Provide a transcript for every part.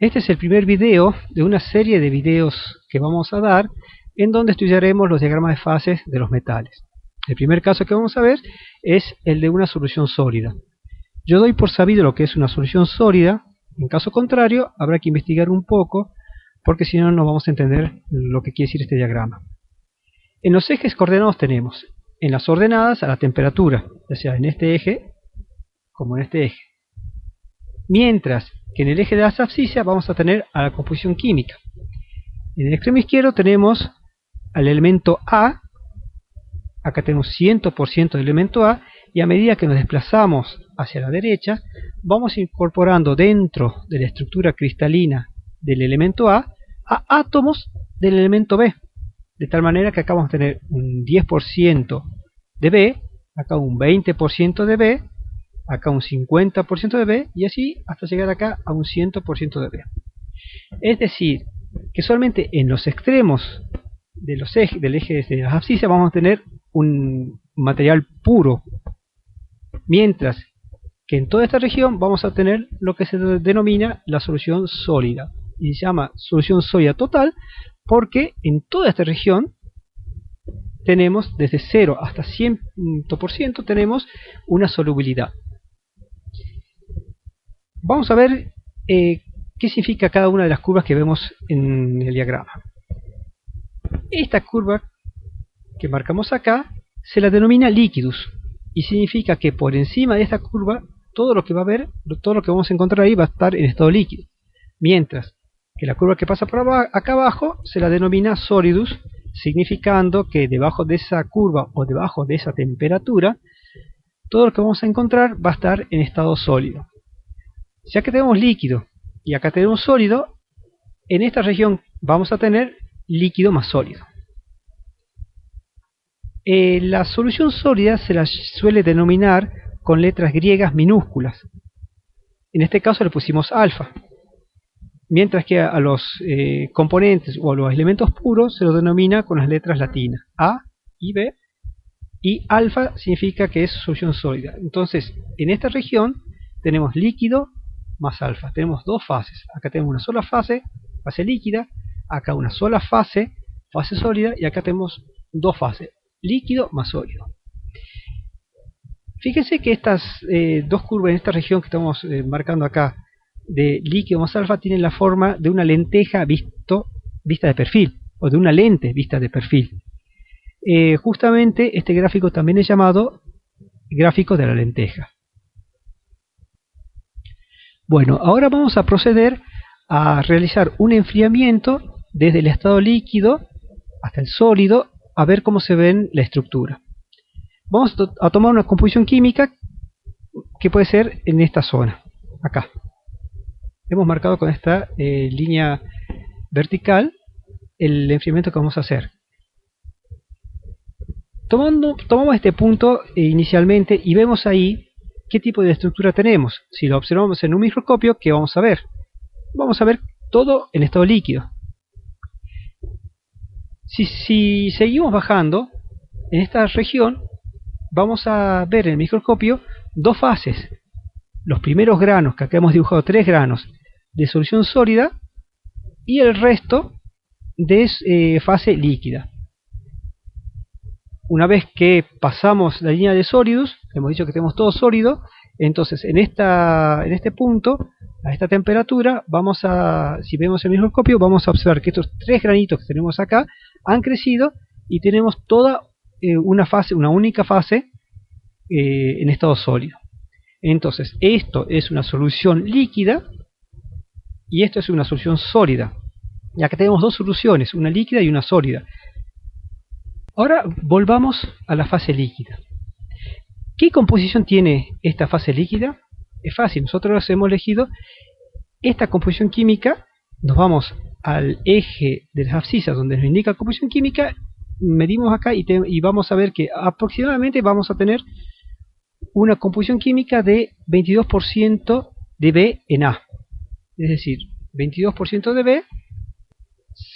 Este es el primer video de una serie de videos que vamos a dar en donde estudiaremos los diagramas de fases de los metales. El primer caso que vamos a ver es el de una solución sólida. Yo doy por sabido lo que es una solución sólida. En caso contrario, habrá que investigar un poco, porque si no, no vamos a entender lo que quiere decir este diagrama. En los ejes coordenados tenemos en las ordenadas a la temperatura, ya sea en este eje como en este eje. Mientras que en el eje de las abscisias vamos a tener a la composición química. En el extremo izquierdo tenemos al elemento A. Acá tenemos 100% del elemento A, y a medida que nos desplazamos hacia la derecha, vamos incorporando dentro de la estructura cristalina del elemento A átomos del elemento B, de tal manera que acá vamos a tener un 10% de B, acá un 20% de B, acá un 50% de B, y así hasta llegar acá a un 100% de B. Es decir, que solamente en los extremos de los del eje de las abscisias vamos a tener un material puro, mientras que en toda esta región vamos a tener lo que se denomina la solución sólida, y se llama solución sólida total porque en toda esta región tenemos desde 0 hasta 100% tenemos una solubilidad. Vamos a ver qué significa cada una de las curvas que vemos en el diagrama. Esta curva que marcamos acá se la denomina liquidus, y significa que por encima de esta curva todo lo que vamos a encontrar ahí va a estar en estado líquido, mientras que la curva que pasa por acá abajo se la denomina solidus, significando que debajo de esa curva o debajo de esa temperatura todo lo que vamos a encontrar va a estar en estado sólido. Ya que tenemos líquido y acá tenemos sólido, en esta región vamos a tener líquido más sólido. La solución sólida se la suele denominar con letras griegas minúsculas. En este caso le pusimos alfa. Mientras que a los componentes o a los elementos puros se los denomina con las letras latinas A y B. Y alfa significa que es solución sólida. Entonces, en esta región tenemos líquido más alfa. Tenemos dos fases. Acá tenemos una sola fase, fase líquida. Acá una sola fase, fase sólida. Y acá tenemos dos fases, líquido más sólido. Fíjense que estas dos curvas en esta región que estamos marcando acá, de líquido más alfa, tienen la forma de una lenteja vista de perfil, o de una lente vista de perfil. Justamente este gráfico también es llamado gráfico de la lenteja. Bueno, ahora vamos a proceder a realizar un enfriamiento desde el estado líquido hasta el sólido, a ver cómo se ve la estructura. Vamos a tomar una composición química que puede ser en esta zona, acá. Hemos marcado con esta línea vertical el enfriamiento que vamos a hacer. Tomamos este punto inicialmente y vemos ahí qué tipo de estructura tenemos. Si lo observamos en un microscopio, ¿qué vamos a ver? Vamos a ver todo en estado líquido. Si seguimos bajando en esta región, vamos a ver en el microscopio dos fases. Los primeros granos, que acá hemos dibujado 3 granos de solución sólida, y el resto de fase líquida. Una vez que pasamos la línea de sólidos, hemos dicho que tenemos todo sólido, entonces en este punto, a esta temperatura, si vemos el microscopio, vamos a observar que estos 3 granitos que tenemos acá han crecido y tenemos toda una única fase en estado sólido. Entonces esto es una solución líquida y esto es una solución sólida. Y acá tenemos dos soluciones, una líquida y una sólida. Ahora volvamos a la fase líquida. ¿Qué composición tiene esta fase líquida? Es fácil, nosotros hemos elegido esta composición química. Nos vamos al eje de las abscisas donde nos indica composición química, medimos acá y vamos a ver que aproximadamente vamos a tener una composición química de 22% de B en A. Es decir, 22% de B,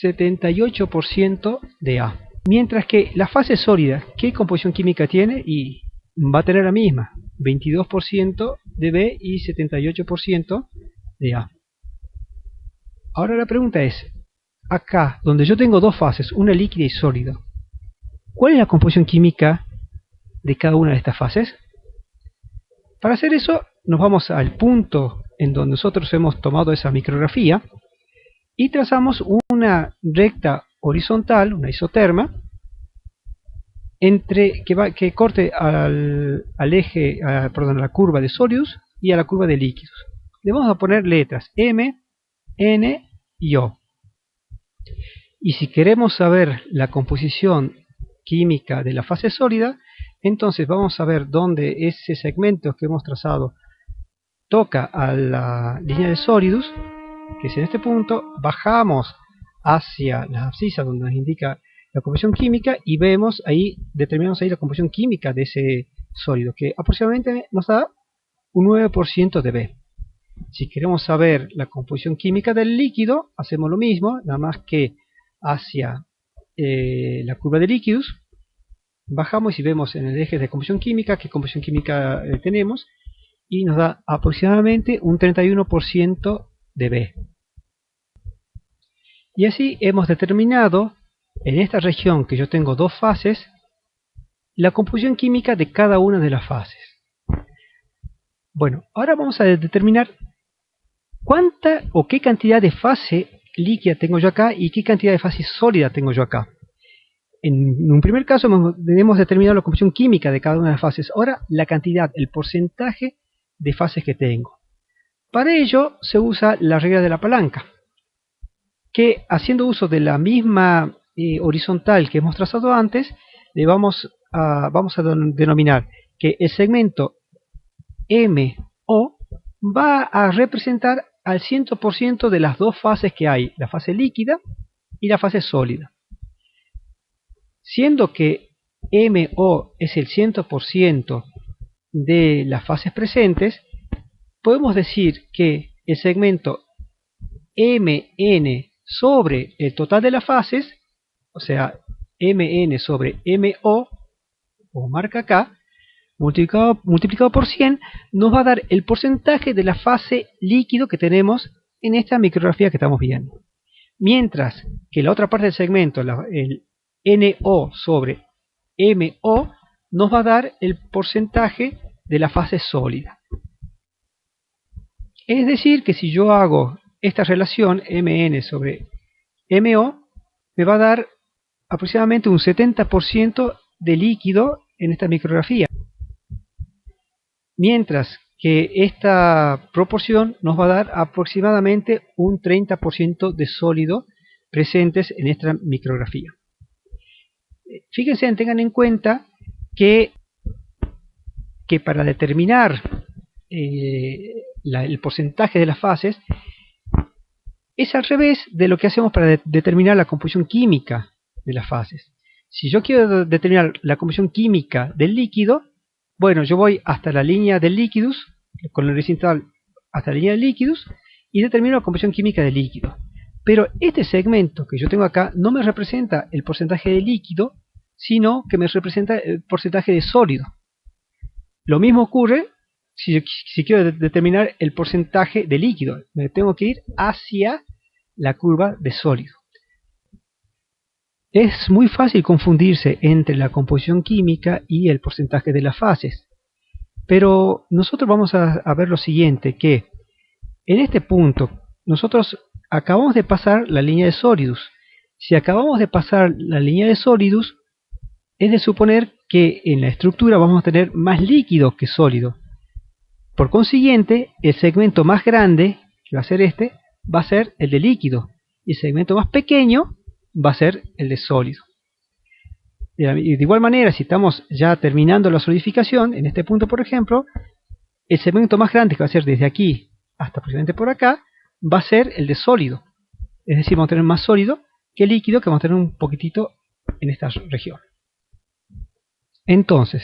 78% de A. Mientras que la fase sólida, ¿qué composición química tiene? Y va a tener la misma, 22% de B y 78% de A. Ahora la pregunta es, acá donde yo tengo dos fases, una líquida y sólida, ¿cuál es la composición química de cada una de estas fases? Para hacer eso nos vamos al punto en donde nosotros hemos tomado esa micrografía y trazamos una recta horizontal, una isoterma, que corte al eje, perdón, a la curva de sólidos y a la curva de líquidos. Le vamos a poner letras M, N y O. Y si queremos saber la composición química de la fase sólida, entonces vamos a ver dónde ese segmento que hemos trazado toca a la línea de sólidos, que es en este punto, bajamos hacia la abscisa donde nos indica la composición química y vemos ahí, determinamos ahí la composición química de ese sólido, que aproximadamente nos da un 9% de B. Si queremos saber la composición química del líquido, hacemos lo mismo, nada más que hacia la curva de líquidos, bajamos y vemos en el eje de composición química qué composición química tenemos, y nos da aproximadamente un 31% de B. Y así hemos determinado en esta región que yo tengo dos fases, la composición química de cada una de las fases. Bueno, ahora vamos a determinar cuánta o qué cantidad de fase líquida tengo yo acá y qué cantidad de fase sólida tengo yo acá. En un primer caso hemos determinado la composición química de cada una de las fases. Ahora la cantidad, el porcentaje de fases que tengo. Para ello se usa la regla de la palanca, que haciendo uso de la misma horizontal que hemos trazado antes, le vamos a denominar que el segmento MO va a representar al 100% de las dos fases que hay, la fase líquida y la fase sólida. Siendo que MO es el 100% de las fases presentes, podemos decir que el segmento MN sobre el total de las fases, o sea, MN sobre MO, o marca acá, multiplicado por 100, nos va a dar el porcentaje de la fase líquido que tenemos en esta micrografía que estamos viendo. Mientras que la otra parte del segmento, el NO sobre MO, nos va a dar el porcentaje de la fase sólida. Es decir, que si yo hago esta relación MN sobre MO, me va a dar aproximadamente un 70% de líquido en esta micrografía. Mientras que esta proporción nos va a dar aproximadamente un 30% de sólido presentes en esta micrografía. Fíjense, tengan en cuenta que para determinar el porcentaje de las fases es al revés de lo que hacemos para determinar la composición química de las fases. Si yo quiero determinar la composición química del líquido, bueno, yo voy hasta la línea del líquidos, con el horizontal hasta la línea de líquidos, y determino la composición química del líquido. Pero este segmento que yo tengo acá no me representa el porcentaje de líquido, sino que me representa el porcentaje de sólido. Lo mismo ocurre si quiero determinar el porcentaje de líquido. Me tengo que ir hacia la curva de sólido. Es muy fácil confundirse entre la composición química y el porcentaje de las fases. Pero nosotros vamos a ver lo siguiente, que en este punto nosotros acabamos de pasar la línea de sólidos. Si acabamos de pasar la línea de sólidos, es de suponer que en la estructura vamos a tener más líquido que sólido. Por consiguiente, el segmento más grande, que va a ser este, va a ser el de líquido. Y el segmento más pequeño va a ser el de sólido. De igual manera, si estamos ya terminando la solidificación, en este punto por ejemplo, el segmento más grande, que va a ser desde aquí hasta aproximadamente por acá, va a ser el de sólido. Es decir, vamos a tener más sólido que líquido, que vamos a tener un poquitito en esta región. Entonces,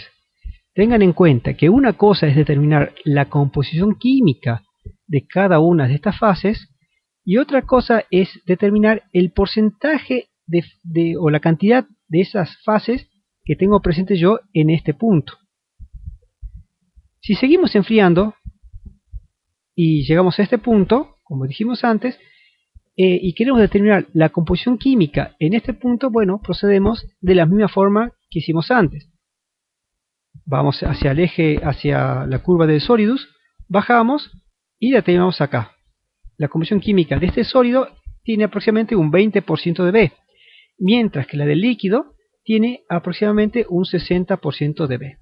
tengan en cuenta que una cosa es determinar la composición química de cada una de estas fases, y otra cosa es determinar el porcentaje o la cantidad de esas fases que tengo presentes yo en este punto. Si seguimos enfriando y llegamos a este punto, como dijimos antes, y queremos determinar la composición química en este punto, bueno, procedemos de la misma forma que hicimos antes. Vamos hacia el eje, hacia la curva del Solidus, bajamos y la tenemos acá. La composición química de este sólido tiene aproximadamente un 20% de B, mientras que la del líquido tiene aproximadamente un 60% de B.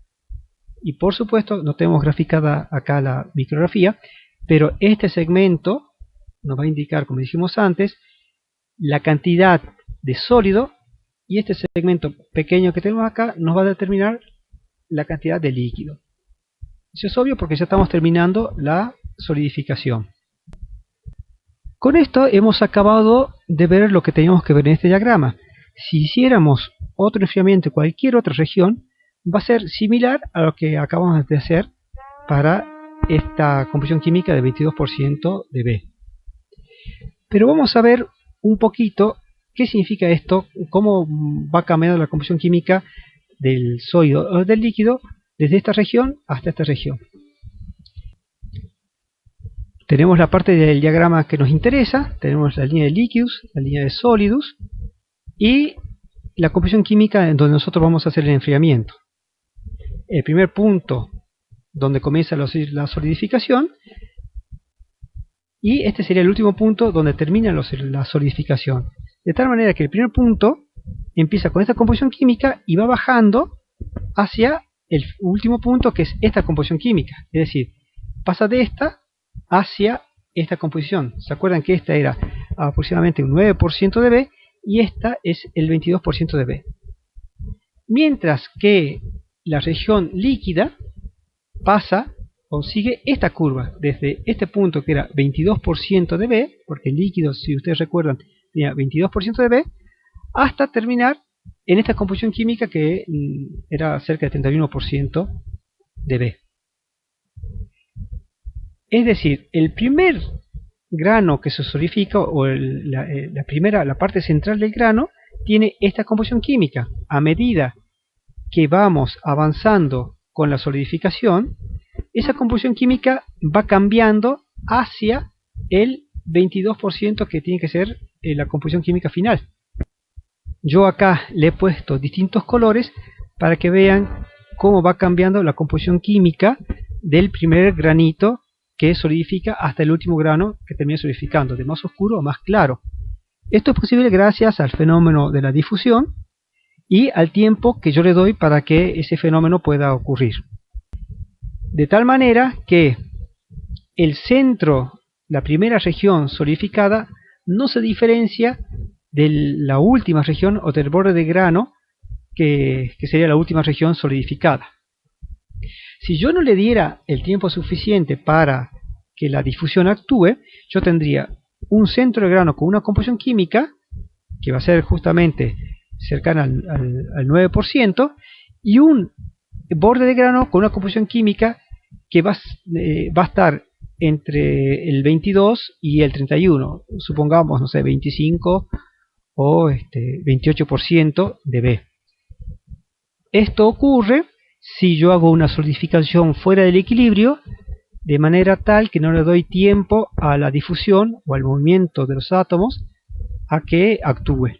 Y por supuesto, no tenemos graficada acá la micrografía, pero este segmento nos va a indicar, como dijimos antes, la cantidad de sólido, y este segmento pequeño que tenemos acá nos va a determinar la cantidad de líquido. Eso es obvio porque ya estamos terminando la solidificación. Con esto hemos acabado de ver lo que teníamos que ver en este diagrama. Si hiciéramos otro enfriamiento en cualquier otra región, va a ser similar a lo que acabamos de hacer para esta composición química de 22% de B. Pero vamos a ver un poquito qué significa esto, cómo va cambiando la composición química del sólido o del líquido desde esta región hasta esta región. Tenemos la parte del diagrama que nos interesa, tenemos la línea de líquidos, la línea de sólidos y la composición química en donde nosotros vamos a hacer el enfriamiento. El primer punto donde comienza la solidificación, y este sería el último punto donde termina la solidificación. De tal manera que el primer punto empieza con esta composición química y va bajando hacia el último punto, que es esta composición química. Es decir, pasa de esta hacia esta composición. ¿Se acuerdan que esta era aproximadamente un 9% de B y esta es el 22% de B? Mientras que la región líquida pasa o sigue esta curva desde este punto que era 22% de B, porque el líquido, si ustedes recuerdan, tenía 22% de B, hasta terminar en esta composición química que era cerca de 31% de B. Es decir, el primer grano que se solidifica, o la parte central del grano, tiene esta composición química. A medida que vamos avanzando con la solidificación, esa composición química va cambiando hacia el 22% que tiene que ser la composición química final. Yo acá le he puesto distintos colores para que vean cómo va cambiando la composición química del primer granito que solidifica hasta el último grano que termina solidificando, de más oscuro a más claro. Esto es posible gracias al fenómeno de la difusión y al tiempo que yo le doy para que ese fenómeno pueda ocurrir. De tal manera que el centro, la primera región solidificada, no se diferencia de la última región o del borde de grano que sería la última región solidificada. Si yo no le diera el tiempo suficiente para que la difusión actúe, yo tendría un centro de grano con una composición química que va a ser justamente cercana al 9% y un borde de grano con una composición química que va a estar entre el 22 y el 31, supongamos, no sé, 25 o 28% de B. Esto ocurre si yo hago una solidificación fuera del equilibrio, de manera tal que no le doy tiempo a la difusión o al movimiento de los átomos a que actúe.